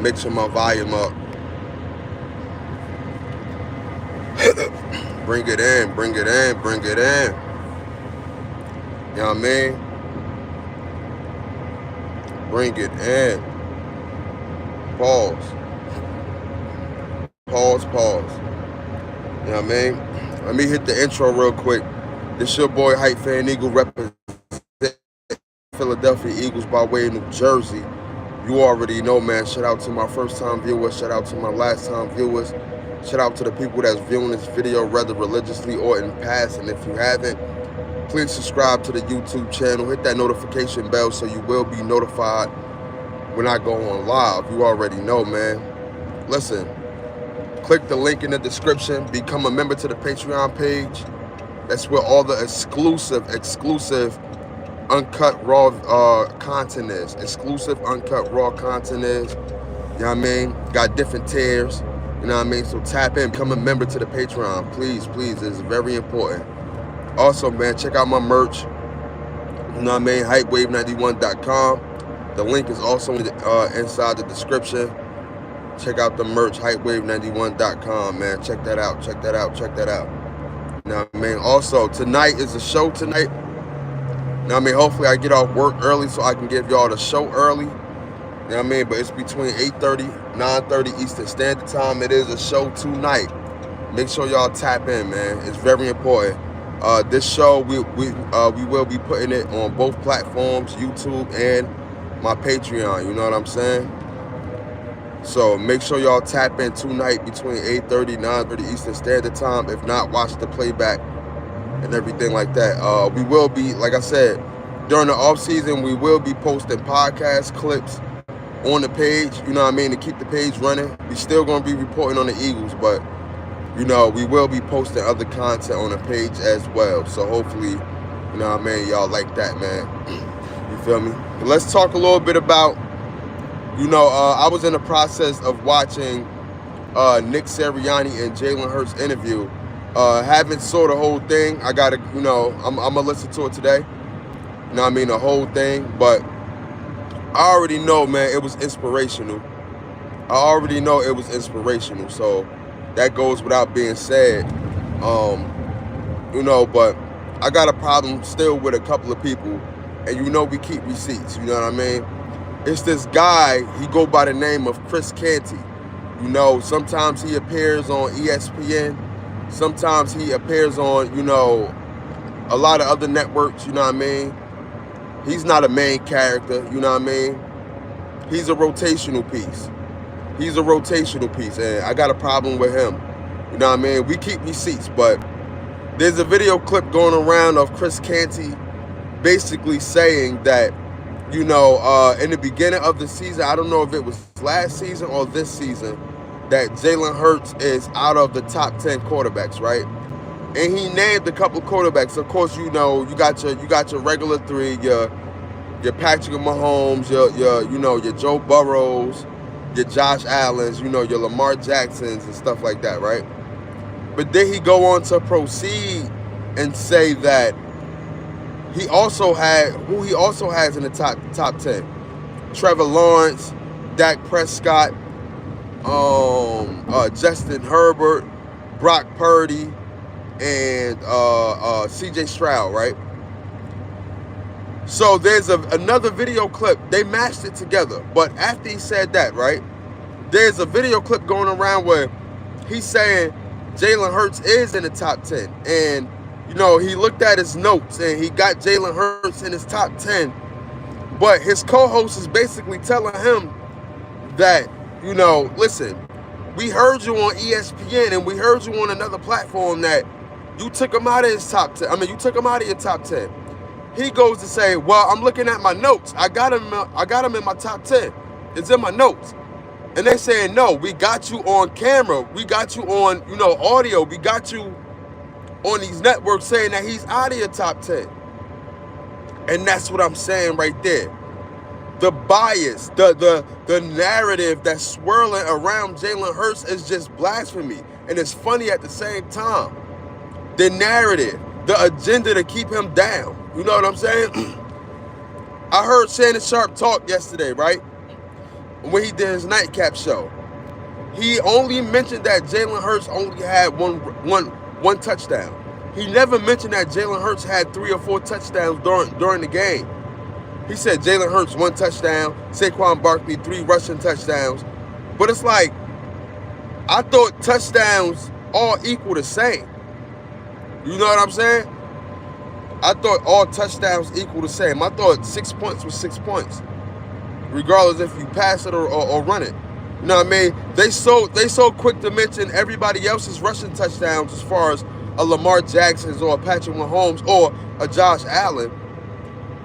Mixing my volume up. Bring it in, bring it in, bring it in. You know what I mean? Bring it in. Pause. Pause, pause. You know what I mean? Let me hit the intro real quick. This your boy Hype Fan Eagle represent Philadelphia Eagles by way of New Jersey. You already know, man. Shout out to my first time viewers. Shout out to my last time viewers. Shout out to the people that's viewing this video rather religiously or in passing. If you haven't, please subscribe to the YouTube channel. Hit that notification bell so you will be notified when I go on live. You already know, man. Listen, click the link in the description. Become a member to the Patreon page. That's where all the exclusive, uncut, raw content is. Exclusive, uncut, raw content is. You know what I mean? Got different tiers. You know what I mean? So tap in, become a member to the Patreon. Please, please. It's very important. Also, man, check out my merch. You know what I mean? HypeWave91.com. The link is also inside the description. Check out the merch, HypeWave91.com, man. Check that out. Check that out. Check that out. You know what I mean? Also, tonight is a show tonight. You know what I mean? Hopefully I get off work early so I can give y'all the show early. You know what I mean? But it's between 8:30, 9:30 Eastern Standard Time. It is a show tonight. Make sure y'all tap in, man. It's very important. This show, we will be putting it on both platforms, YouTube and my Patreon. You know what I'm saying? So make sure y'all tap in tonight between 8:30, 9:30 Eastern Standard Time. If not, watch the playback and everything like that. We will be, like I said, during the off season, we will be posting podcast clips on the page, you know what I mean, to keep the page running. We still gonna be reporting on the Eagles, but you know, we will be posting other content on the page as well. So hopefully, you know what I mean, y'all like that, man. You feel me? But let's talk a little bit about, you know, I was in the process of watching Nick Sirianni and Jalen Hurts interview. Haven't saw the whole thing. I gotta, you know, I'm gonna listen to it today. You know what I mean, the whole thing. But I already know, man, it was inspirational. I already know it was inspirational. So that goes without being said. You know, but I got a problem still with a couple of people. And you know we keep receipts, you know what I mean? It's this guy, he go by the name of Canty. You know, sometimes he appears on ESPN. Sometimes he appears on, you know, a lot of other networks, you know what I mean? He's not a main character, you know what I mean? He's a rotational piece. He's a rotational piece, and I got a problem with him. You know what I mean? We keep receipts, but there's a video clip going around of Canty basically saying that, you know, in the beginning of the season, I don't know if it was last season or this season, that Jalen Hurts is out of the top 10 quarterbacks, right? And he named a couple of quarterbacks. Of course, you know, you got your regular three, your Patrick Mahomes, your Joe Burrows, your Josh Allens, you know, your Lamar Jacksons and stuff like that, right? But then he go on to proceed and say that he also has in the top 10. Trevor Lawrence, Dak Prescott, Justin Herbert, Brock Purdy, and CJ Stroud, right? So there's another video clip. They mashed it together. But after he said that, right, there's a video clip going around where he's saying Jalen Hurts is in the top 10. And, you know, he looked at his notes and he got Jalen Hurts in his top 10. But his co-host is basically telling him that, you know, listen, we heard you on ESPN and we heard you on another platform that you took him out of his top 10. I mean, you took him out of your top 10. He goes to say, well, I'm looking at my notes. I got him in my top 10. It's in my notes. And they're saying, no, we got you on camera. We got you on, you know, audio. We got you on these networks saying that he's out of your top 10. And that's what I'm saying right there. The bias, the narrative that's swirling around Jalen Hurts is just blasphemy. And it's funny at the same time. The narrative, the agenda to keep him down. You know what I'm saying? I heard Shannon Sharp talk yesterday, right? when he did his nightcap show. He only mentioned that Jalen Hurts only had one touchdown. He never mentioned that Jalen Hurts had 3 or 4 touchdowns during the game. He said Jalen Hurts 1 touchdown, Saquon Barkley 3 rushing touchdowns. But it's like, I thought touchdowns all equal the same. You know what I'm saying? I thought all touchdowns equal the same. I thought 6 points was 6 points, regardless if you pass it or run it. You know what I mean? They so quick to mention everybody else's rushing touchdowns as far as a Lamar Jackson's or a Patrick Mahomes or a Josh Allen.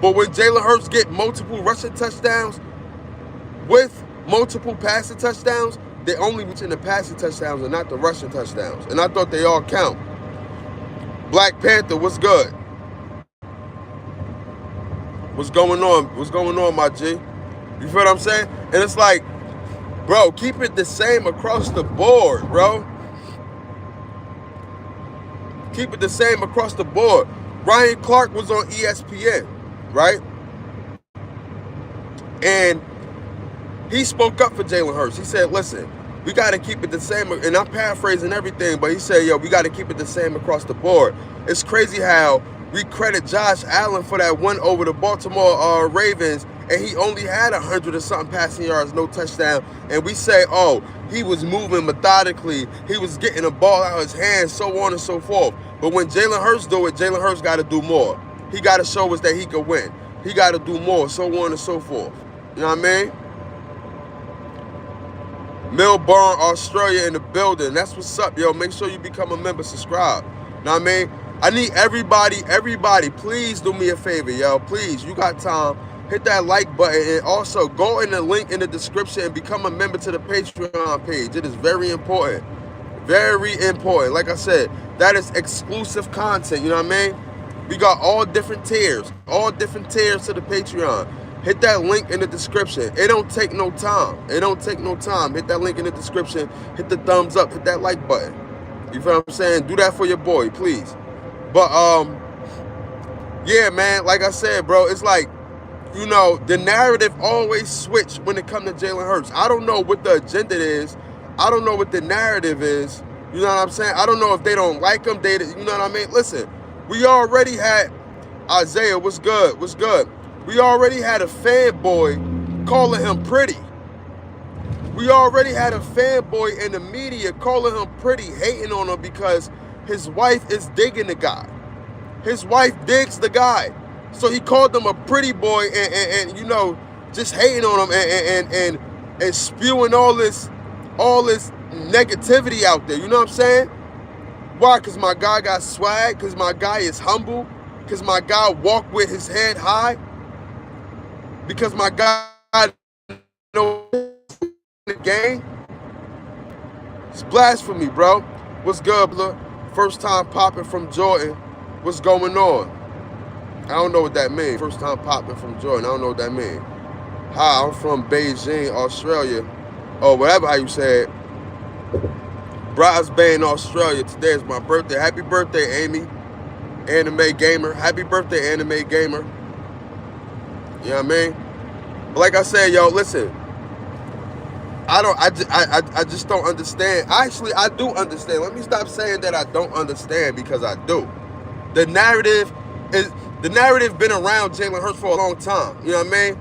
But when Jalen Hurts get multiple rushing touchdowns with multiple passing touchdowns, they only mention the passing touchdowns and not the rushing touchdowns. And I thought they all count. Black Panther, what's good? What's going on? What's going on, my G? You feel what I'm saying? And it's like, bro, keep it the same across the board, bro. Keep it the same across the board. Ryan Clark was on ESPN, right? And he spoke up for Jalen Hurts. He said, listen, we got to keep it the same. And I'm paraphrasing everything, but he said, yo, we got to keep it the same across the board. It's crazy how we credit Josh Allen for that one over the Baltimore Ravens, and he only had 100 or something passing yards, no touchdown. And we say, oh, he was moving methodically. He was getting the ball out of his hands, so on and so forth. But when Jalen Hurts do it, Jalen Hurts got to do more. He got to show us that he could win. He got to do more, so on and so forth. You know what I mean? Melbourne, Australia in the building. That's what's up, yo. Make sure you become a member, subscribe. You know what I mean? I need everybody, please do me a favor, yo. Please, you got time. Hit that like button, and also go in the link in the description and become a member to the Patreon page. It is very important. Very important. Like I said, that is exclusive content, you know what I mean? We got all different tiers to the Patreon. Hit that link in the description. It don't take no time. Hit that link in the description. Hit the thumbs up. Hit that like button. You feel what I'm saying? Do that for your boy, please. But, yeah, man, like I said, bro, it's like, you know, the narrative always switch when it comes to Jalen Hurts. I don't know what the agenda is. I don't know what the narrative is. You know what I'm saying? I don't know if they don't like him. You know what I mean? Listen, we already had Isaiah. What's good? What's good? We already had a fanboy calling him pretty. We already had a fanboy in the media calling him pretty, hating on him because his wife is digging the guy. His wife digs the guy. So he called him a pretty boy and you know, just hating on him and spewing all this negativity out there. You know what I'm saying? Why? Because my guy got swag, because my guy is humble, because my guy walked with his head high, because my guy knows the game. It's blasphemy, bro. What's good, bro? First time popping from Jordan. What's going on? I don't know what that means. First time popping from Jordan. I don't know what that means. Hi, I'm from Beijing, Australia. Or whatever how you say it. Brisbane, Australia. Today is my birthday. Happy birthday, Amy. Anime gamer. Happy birthday, anime gamer. You know what I mean? But like I said, yo, listen. I just don't understand. Actually, I do understand. Let me stop saying that I don't understand, because I do. The narrative been around Jalen Hurts for a long time. You know what I mean?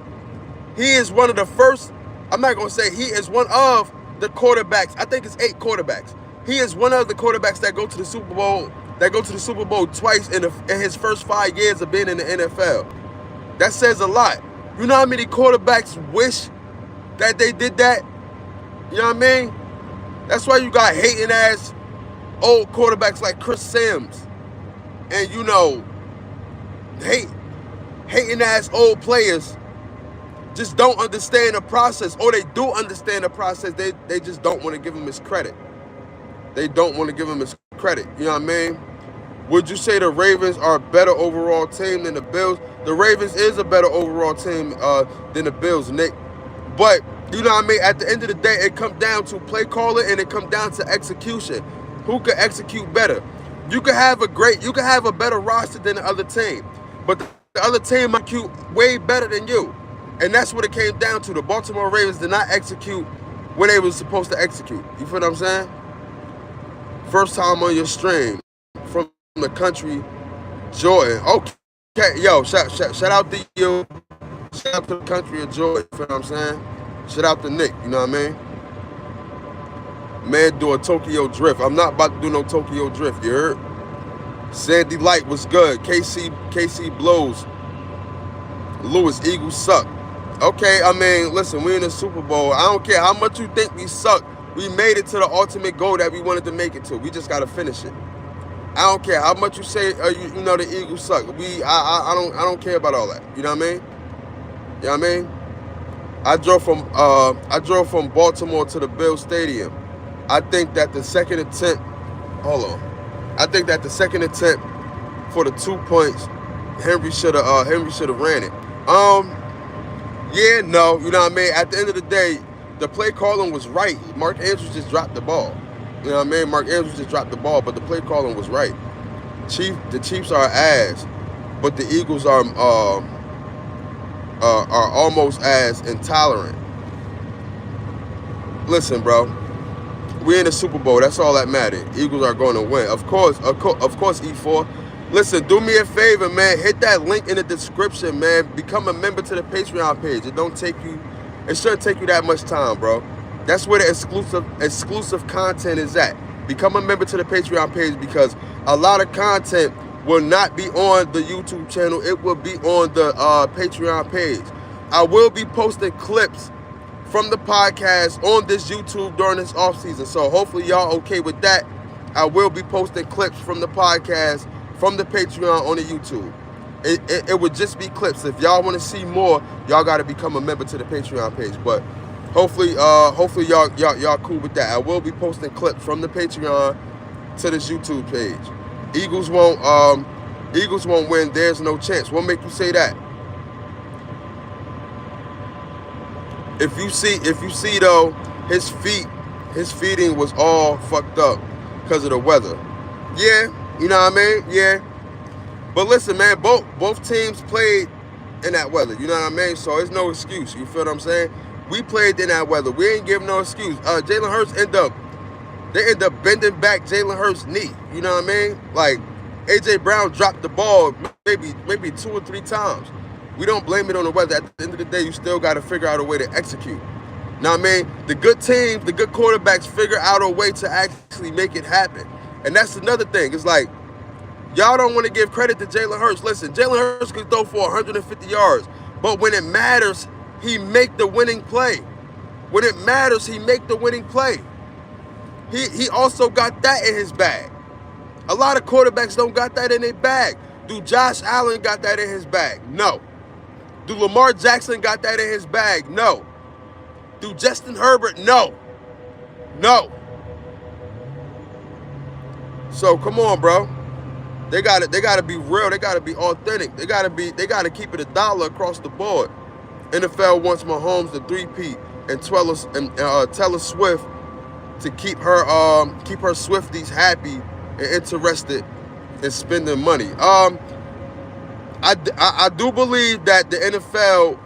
He is one of the first, I'm not going to say he is one of the quarterbacks. I think it's 8 quarterbacks. He is one of the quarterbacks that go to the Super Bowl, twice in his first 5 years of being in the NFL. That says a lot. You know how many quarterbacks wish that they did that? You know what I mean? That's why you got hating ass old quarterbacks like Chris Sims. And you know, hating ass old players just don't understand the process, or they do understand the process. They just don't want to give him his credit. They don't want to give him his credit. You know what I mean? Would you say the Ravens are a better overall team than the Bills? The Ravens is a better overall team than the Bills, Nick. But you know what I mean? At the end of the day, it comes down to play calling, and it comes down to execution. Who can execute better? You can have a better roster than the other team, but the other team might execute way better than you. And that's what it came down to. The Baltimore Ravens did not execute when they were supposed to execute. You feel what I'm saying? First time on your stream from the country, Jordan. Okay, yo, shout out to you. Shout out to the country of Jordan. You feel what I'm saying? Shout out to Nick. You know what I mean? Man, do a Tokyo drift. I'm not about to do no Tokyo drift. You heard? Sandy Light was good. KC blows. Lewis, Eagles suck. Okay, I mean, listen, we're in the Super Bowl. I don't care how much you think we suck. We made it to the ultimate goal that we wanted to make it to. We just got to finish it. I don't care how much you say, you know, the Eagles suck. I don't care about all that. You know what I mean? You know what I mean? I drove from Baltimore to the Bills Stadium. I think that the second attempt, I think that the second attempt for the 2 points, Henry should have ran it. Yeah, no, you know what I mean? At the end of the day, the play calling was right. Mark Andrews just dropped the ball. You know what I mean? Mark Andrews just dropped the ball, but the play calling was right. The Chiefs are ass, but the Eagles are almost as intolerant. Listen, bro. We're in the Super Bowl. That's all that matters. Eagles are going to win. Of course, E4. Listen, do me a favor, man. Hit that link in the description, man. Become a member to the Patreon page. It shouldn't take you that much time, bro. That's where the exclusive content is at. Become a member to the Patreon page because a lot of content will not be on the YouTube channel. It will be on the Patreon page. I will be posting clips from the podcast on this YouTube during this off season. So hopefully y'all okay with that. I will be posting clips from the podcast, from the Patreon on the YouTube. It would just be clips. If y'all want to see more, y'all got to become a member to the Patreon page. But hopefully y'all cool with that. I will be posting clips from the Patreon to this YouTube page. Eagles won't win. There's no chance. What make you say that? If you see though, his feeding was all fucked up because of the weather. Yeah, you know what I mean? Yeah. But listen, man, both teams played in that weather. You know what I mean? So it's no excuse. You feel what I'm saying? We played in that weather. We ain't give no excuse. Jalen Hurts end up bending back Jalen Hurts' knee. You know what I mean? Like AJ Brown dropped the ball maybe 2 or 3 times. We don't blame it on the weather. At the end of the day, you still got to figure out a way to execute. Now, I mean, the good teams, the good quarterbacks figure out a way to actually make it happen. And that's another thing. It's like, y'all don't want to give credit to Jalen Hurts. Listen, Jalen Hurts could throw for 150 yards. But when it matters, he make the winning play. When it matters, he make the winning play. He also got that in his bag. A lot of quarterbacks don't got that in their bag. Do Josh Allen got that in his bag? No. Do Lamar Jackson got that in his bag? No. Do Justin Herbert? No. No. So come on, bro. They gotta be real. They gotta be authentic. They gotta keep it $1 across the board. NFL wants Mahomes to 3-peat and Taylor Swift to keep her Swifties happy and interested in spending money. I do believe that the NFL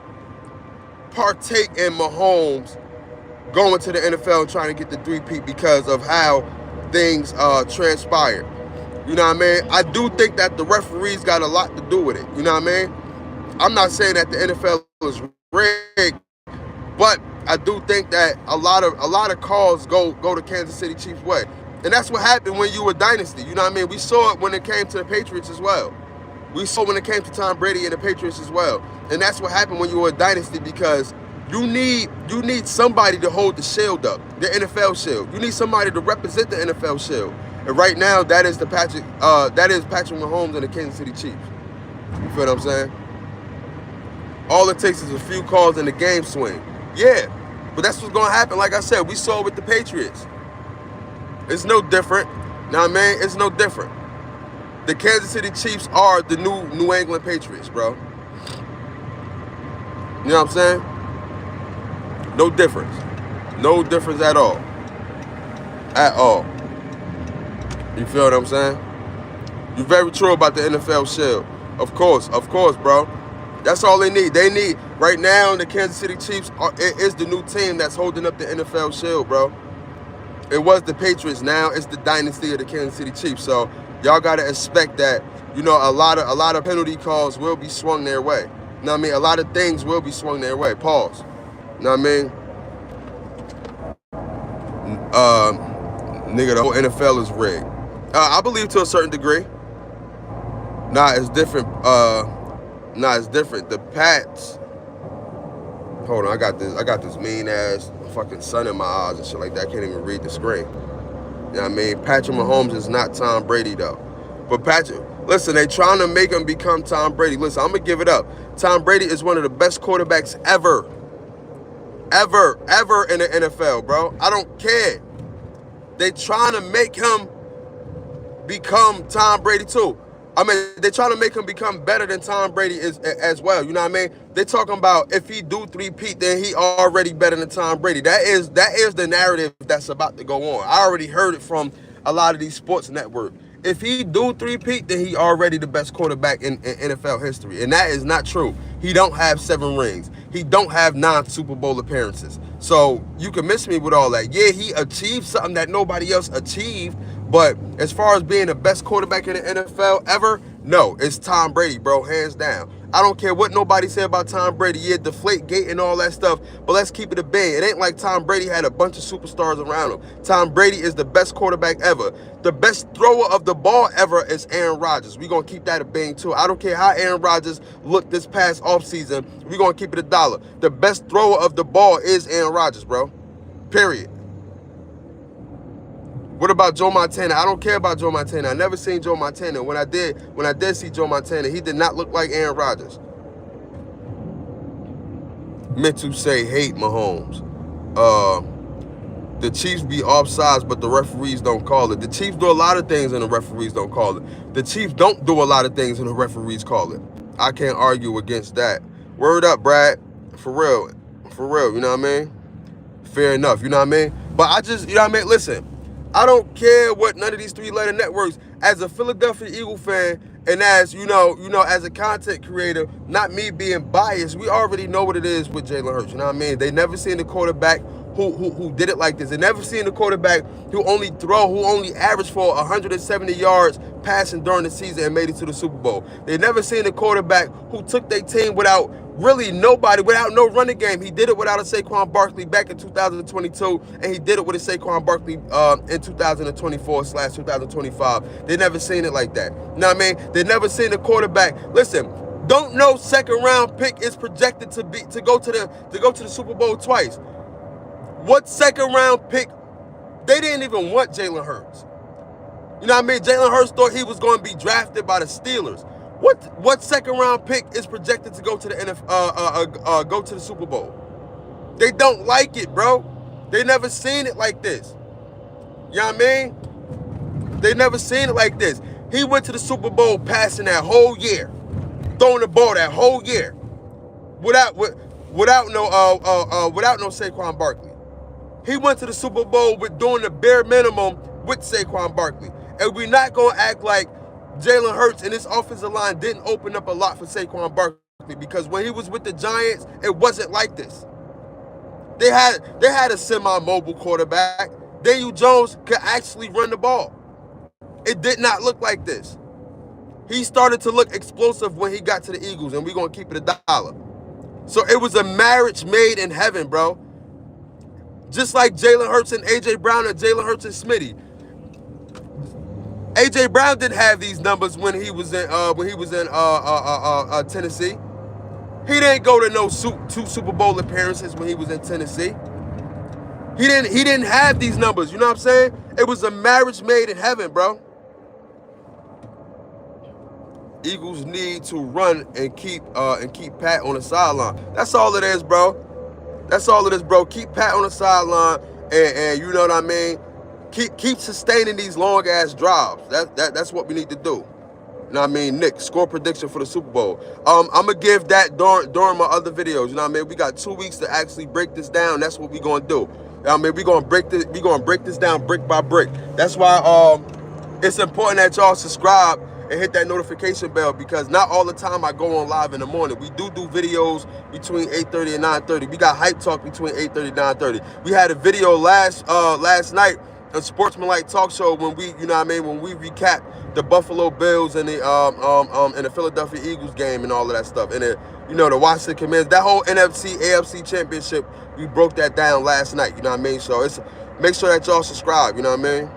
partake in Mahomes going to the NFL and trying to get the 3-peat because of how things transpired. You know what I mean? I do think that the referees got a lot to do with it. You know what I mean? I'm not saying that the NFL is rigged, but I do think that a lot of calls go to Kansas City Chiefs' way. And that's what happened when you were dynasty. You know what I mean? We saw it when it came to the Patriots as well. We saw when it came to Tom Brady and the Patriots as well. And that's what happened when you were a dynasty because you need somebody to hold the shield up, the NFL shield. You need somebody to represent the NFL shield. And right now, that is Patrick Mahomes and the Kansas City Chiefs. You feel what I'm saying? All it takes is a few calls and the game swing. Yeah, but that's what's going to happen. Like I said, we saw it with the Patriots. It's no different. Now, man, it's no different. The Kansas City Chiefs are the new New England Patriots, bro. You know what I'm saying? No difference. No difference at all. At all. You feel what I'm saying? You're very true about the NFL shield. Of course, bro. That's all they need. They need, right now, the Kansas City Chiefs is the new team that's holding up the NFL shield, bro. It was the Patriots. Now it's the dynasty of the Kansas City Chiefs. So y'all got to expect that, you know, a lot of penalty calls will be swung their way. You know what I mean? A lot of things will be swung their way. Pause. You know what I mean? Nigga, the whole NFL is rigged. I believe to a certain degree. Nah, it's different. It's different. The Pats. Hold on, I got this mean ass fucking sun in my eyes and shit like that. I can't even read the screen. You know what I mean? Patrick Mahomes is not Tom Brady though. But Patrick, listen, they trying to make him become Tom Brady. Listen, I'm gonna give it up. Tom Brady is one of the best quarterbacks ever in the NFL, bro. I don't care. They trying to make him become Tom Brady too. I mean, they're trying to make him become better than Tom Brady is as well. You know what I mean? They're talking about if he do three-peat, then he already better than Tom Brady. That is the narrative that's about to go on. I already heard it from a lot of these sports networks. If he do three-peat, then he already the best quarterback in NFL history. And that is not true. He don't have 7 rings. He don't have 9 Super Bowl appearances. So you can miss me with all that. Yeah, he achieved something that nobody else achieved. But as far as being the best quarterback in the NFL ever, no, it's Tom Brady, bro, hands down. I don't care what nobody say about Tom Brady. Yeah, deflate gate and all that stuff, but let's keep it a bang. It ain't like Tom Brady had a bunch of superstars around him. Tom Brady is the best quarterback ever. The best thrower of the ball ever is Aaron Rodgers. We're going to keep that a bang, too. I don't care how Aaron Rodgers looked this past offseason. We're going to keep it $1. The best thrower of the ball is Aaron Rodgers, bro. Period. What about Joe Montana? I don't care about Joe Montana. I never seen Joe Montana. When I did see Joe Montana, he did not look like Aaron Rodgers. Meant to say hate Mahomes. The Chiefs be offsides, but the referees don't call it. The Chiefs do a lot of things and the referees don't call it. The Chiefs don't do a lot of things and the referees call it. I can't argue against that. Word up, Brad. For real, you know what I mean? Fair enough, you know what I mean? But I just, you know what I mean? Listen. I don't care what none of these 3-letter networks, as a Philadelphia Eagle fan and as, you know, as a content creator, not me being biased, we already know what it is with Jalen Hurts, you know what I mean? They never seen a quarterback who did it like this. They never seen a quarterback who only averaged for 170 yards passing during the season and made it to the Super Bowl. They never seen a quarterback who took their team without really nobody, without no running game. He did it without a Saquon Barkley back in 2022, and he did it with a Saquon Barkley in 2024/2025. They never seen it like that. You know what I mean? They never seen a quarterback. Listen, don't know second-round pick is projected to go to the Super Bowl twice. What second-round pick? They didn't even want Jalen Hurts. You know what I mean? Jalen Hurts thought he was going to be drafted by the Steelers. What second-round pick is projected to go to the go to the Super Bowl? They don't like it, bro. They never seen it like this. You know what I mean? They never seen it like this. He went to the Super Bowl passing that whole year, throwing the ball that whole year, without no Saquon Barkley. He went to the Super Bowl with doing the bare minimum with Saquon Barkley. And we're not going to act like Jalen Hurts and his offensive line didn't open up a lot for Saquon Barkley, because when he was with the Giants, it wasn't like this. They had a semi-mobile quarterback. Daniel Jones could actually run the ball. It did not look like this. He started to look explosive when he got to the Eagles, and we're going to keep it $1. So it was a marriage made in heaven, bro. Just like Jalen Hurts and A.J. Brown and Jalen Hurts and Smitty. A.J. Brown didn't have these numbers when he was in Tennessee. He didn't go to no 2 Super Bowl appearances when he was in Tennessee. He didn't have these numbers. You know what I'm saying? It was a marriage made in heaven, bro. Eagles need to run and keep Pat on the sideline. That's all it is, bro. That's all it is, bro. Keep Pat on the sideline, and you know what I mean. Keep sustaining these long ass drives. That's what we need to do. You know what I mean? Nick, score prediction for the Super Bowl. I'm gonna give that during my other videos. You know what I mean? We got 2 weeks to actually break this down. That's what we gonna do. You know what I mean? We gonna break this down brick by brick. That's why it's important that y'all subscribe and hit that notification bell, because not all the time I go on live in the morning. We do videos between 8:30 and 9:30. We got Hype Talk between 8:30 and 9:30. We had a video last night, a sportsmanlike talk show, when we, you know what I mean, when we recap the Buffalo Bills and the Philadelphia Eagles game and all of that stuff, and the Washington Commanders, that whole NFC AFC championship, we broke that down last night, you know what I mean? So make sure that y'all subscribe, you know what I mean?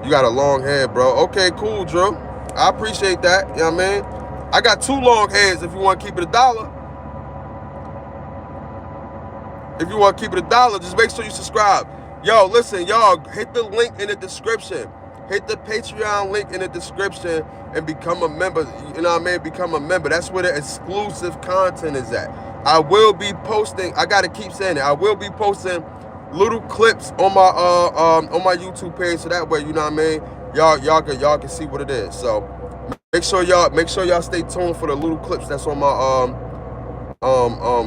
You got a long head, bro. Okay, cool, Drew. I appreciate that, you know what I mean? I got 2 long heads if you want to keep it $1. If you want to keep it $1, just make sure you subscribe. Yo, listen, y'all, hit the link in the description. Hit the Patreon link in the description and become a member. You know what I mean? Become a member. That's where the exclusive content is at. I will be posting, I gotta keep saying it, I will be posting little clips on my YouTube page, so that way, you know what I mean, y'all can see what it is. So make sure y'all stay tuned for the little clips that's on my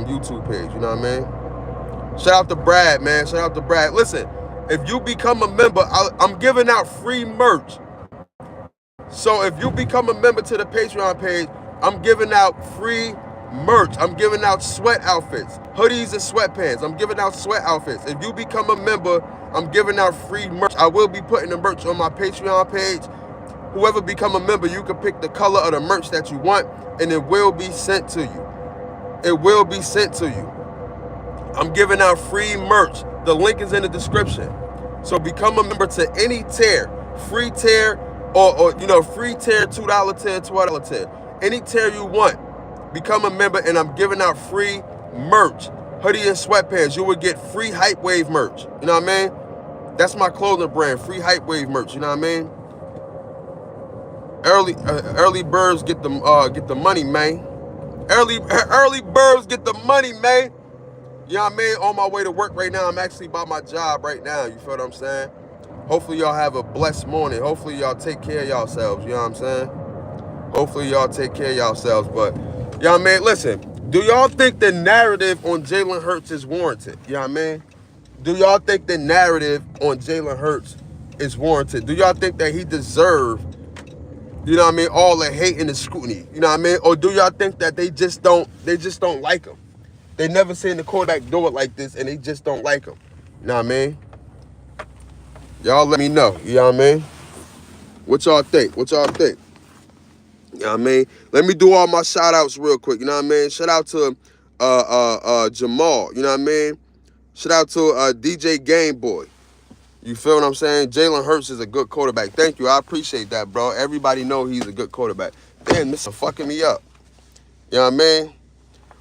YouTube page, you know what I mean? Shout out to Brad, man. Shout out to Brad. Listen, if you become a member, I'm giving out free merch. So if you become a member to the Patreon page, I'm giving out free merch. I'm giving out sweat outfits, hoodies and sweatpants. I'm giving out sweat outfits. If you become a member, I'm giving out free merch. I will be putting the merch on my Patreon page. Whoever become a member, you can pick the color of the merch that you want, and it will be sent to you. It will be sent to you. I'm giving out free merch. The link is in the description. So become a member to any tier, free tier, or free tier, $2 tier, $12 tier, any tier you want. Become a member, and I'm giving out free merch, hoodie and sweatpants. You will get free Hype Wave merch. You know what I mean? That's my clothing brand, free Hype Wave merch. You know what I mean? Early birds get the money, man. Early birds get the money, man. You know what I mean? On my way to work right now. I'm actually by my job right now. You feel what I'm saying? Hopefully y'all have a blessed morning. Hopefully y'all take care of yourselves. You know what I'm saying? Hopefully y'all take care of yourselves. But, you know what I mean? Listen, do y'all think the narrative on Jalen Hurts is warranted? You know what I mean? Do y'all think the narrative on Jalen Hurts is warranted? Do y'all think that he deserved, you know what I mean, all the hate and the scrutiny? You know what I mean? Or do y'all think that they just don't like him? They never seen the quarterback do it like this, and they just don't like him. You know what I mean? Y'all let me know. You know what I mean? What y'all think? What y'all think? You know what I mean? Let me do all my shout-outs real quick. You know what I mean? Shout out to Jamal. You know what I mean? Shout out to DJ Game Boy. You feel what I'm saying? Jalen Hurts is a good quarterback. Thank you. I appreciate that, bro. Everybody know he's a good quarterback. Damn, this is fucking me up. You know what I mean?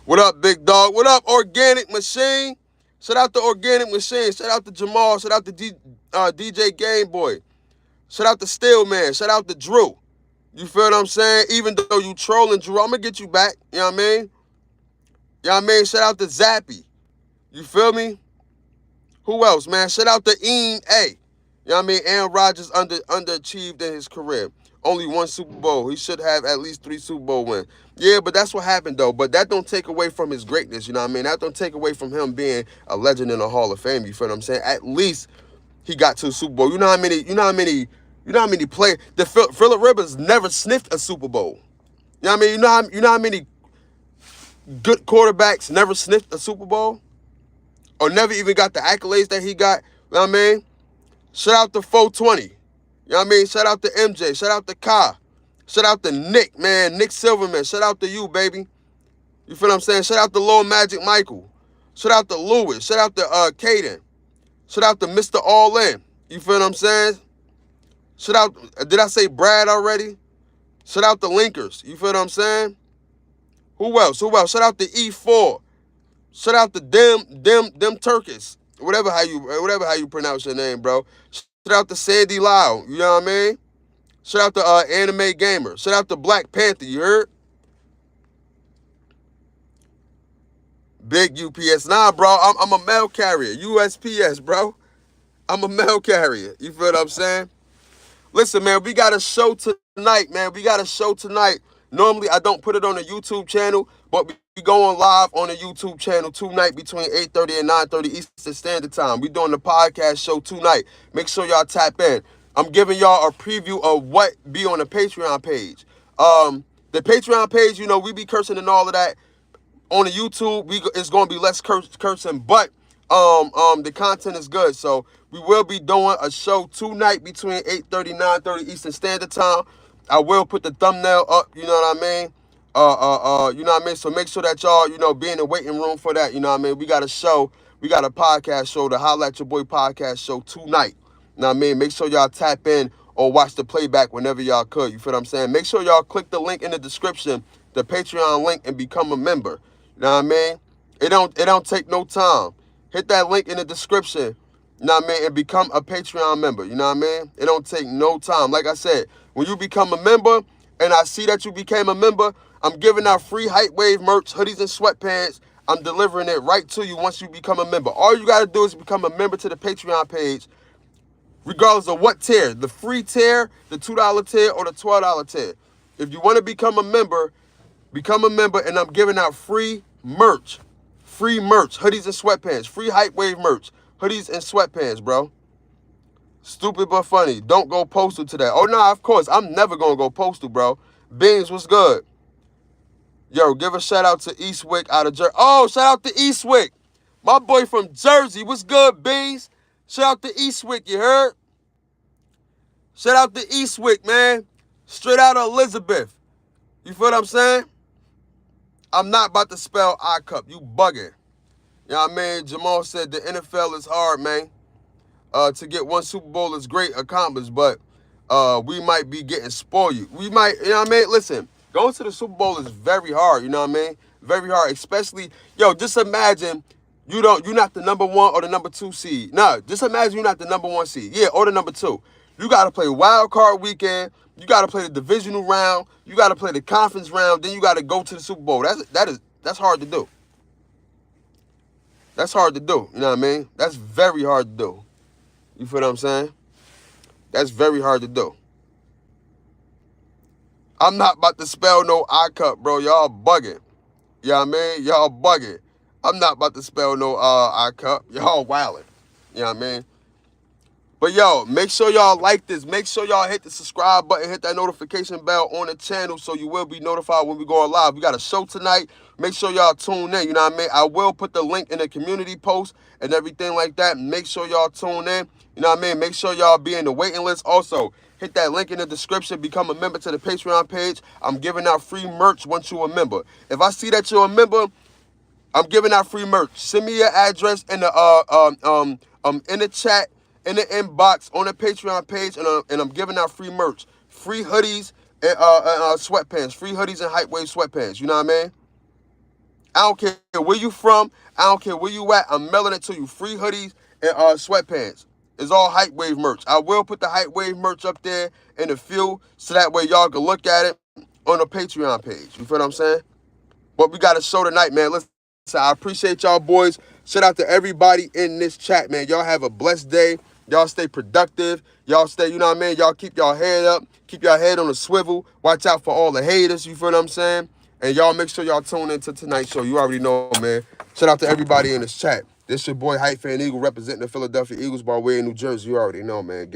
What up, big dog? What up, Organic Machine? Shout out to Organic Machine. Shout out to Jamal. Shout out to DJ Game Boy. Shout out to Steelman. Shout out to Drew. You feel what I'm saying? Even though you trolling Drew, I'm going to get you back. You know what I mean? You know what I mean? Shout out to Zappy. You feel me? Who else, man? Shout out to Ian A. You know what I mean? Aaron Rodgers underachieved in his career. Only 1 Super Bowl. He should have at least 3 Super Bowl wins. Yeah, but that's what happened, though. But that don't take away from his greatness, you know what I mean? That don't take away from him being a legend in the Hall of Fame, you feel what I'm saying? At least he got to a Super Bowl. You know how many players? The Phillip Rivers never sniffed a Super Bowl. You know what I mean? You know how many good quarterbacks never sniffed a Super Bowl? Or never even got the accolades that he got? You know what I mean? Shout out to 420. You know what I mean? Shout out to MJ. Shout out to Kai. Shout out to Nick, man. Nick Silverman. Shout out to you, baby. You feel what I'm saying? Shout out to Lil Magic Michael. Shout out to Lewis. Shout out to Caden. Shout out to Mr. All In. You feel what I'm saying? Shout out, did I say Brad already? Shout out to Linkers. You feel what I'm saying? Who else? Shout out to E4. Shout out to them Turkish. Whatever how you pronounce your name, bro. Shout out to Sandy Lau. You know what I mean? Shout out to Anime Gamer. Shout out to Black Panther. You heard? Big UPS. Nah, bro. I'm a mail carrier. USPS, bro. I'm a mail carrier. You feel what I'm saying? Listen, man, we got a show tonight, man. We got a show tonight. Normally, I don't put it on the YouTube channel, but we go on live on the YouTube channel tonight between 8:30 and 9:30 Eastern Standard Time. We doing the podcast show tonight. Make sure y'all tap in. I'm giving y'all a preview of what be on the Patreon page. The Patreon page, you know, we be cursing and all of that. On the YouTube, it's gonna be less cursing, but the content is good. So we will be doing a show tonight between 8:30 9:30 Eastern Standard Time. I will put the thumbnail up, you know what I mean? You know what I mean? So make sure that y'all, you know, be in the waiting room for that, you know what I mean? We got a show, we got a podcast show, the Holla at Your Boy podcast show tonight. You know what I mean? Make sure y'all tap in or watch the playback whenever y'all could. You feel what I'm saying? Make sure y'all click the link in the description, the Patreon link, and become a member. You know what I mean? It don't take no time. Hit that link in the description, you know what I mean, and become a Patreon member. You know what I mean? It don't take no time. Like I said, when you become a member and I see that you became a member, I'm giving out free Hype Wave merch, hoodies and sweatpants. I'm delivering it right to you once you become a member. All you got to do is become a member to the Patreon page, regardless of what tier, the free tier, the $2 tier, or the $12 tier. If you want to become a member, and I'm giving out free merch, hoodies and sweatpants, free Hype Wave merch, hoodies and sweatpants, bro. Stupid but funny. Don't go postal today. Oh, nah, of course. I'm never going to go postal, bro. Beans, what's good? Yo, give a shout out to Eastwick out of Jersey. Oh, shout out to Eastwick. My boy from Jersey. What's good, Beans? Shout out to Eastwick, you heard? Shout out to Eastwick, man. Straight out of Elizabeth. You feel what I'm saying? I'm not about to spell I-cup. You bugging. You know what I mean? Jamal said the NFL is hard, man. To get one Super Bowl is great accomplished, but we might be getting spoiled. We might, you know what I mean? Listen, going to the Super Bowl is very hard, you know what I mean? Very hard, especially, yo, just imagine you're not the number 1 or the number 2 seed. No, just imagine you're not the number 1 seed. Yeah, or the number 2. You got to play wild card weekend. You got to play the divisional round. You got to play the conference round. Then you got to go to the Super Bowl. That's hard to do. That's hard to do. You know what I mean? That's very hard to do. You feel what I'm saying? That's very hard to do. I'm not about to spell no I-cup, bro. Y'all bugging. You know what I mean? Y'all bugging. I'm not about to spell no I-cup. Y'all wilding. You know what I mean? But yo, make sure y'all like this. Make sure y'all hit the subscribe button, hit that notification bell on the channel so you will be notified when we go live. We got a show tonight. Make sure y'all tune in. You know what I mean? I will put the link in the community post and everything like that. Make sure y'all tune in. You know what I mean? Make sure y'all be in the waiting list. Also, hit that link in the description. Become a member to the Patreon page. I'm giving out free merch once you're a member. If I see that you're a member, I'm giving out free merch. Send me your address in the chat, in the inbox on the Patreon page, and I'm giving out free merch, free hoodies and sweatpants, free hoodies and Hype Wave sweatpants. You know what I mean? I don't care where you from. I don't care where you at. I'm mailing it to you. Free hoodies and sweatpants. It's all Hype Wave merch. I will put the Hype Wave merch up there in a few so that way y'all can look at it on the Patreon page. You feel what I'm saying? But we got a show tonight, man. Listen, I appreciate y'all boys. Shout out to everybody in this chat, man. Y'all have a blessed day. Y'all stay productive. Y'all stay, you know what I mean? Y'all keep y'all head up. Keep y'all head on the swivel. Watch out for all the haters. You feel what I'm saying? And y'all make sure y'all tune into tonight's show. You already know, man. Shout out to everybody in this chat. This your boy, Hype Fan Eagle, representing the Philadelphia Eagles by way of New Jersey. You already know, man.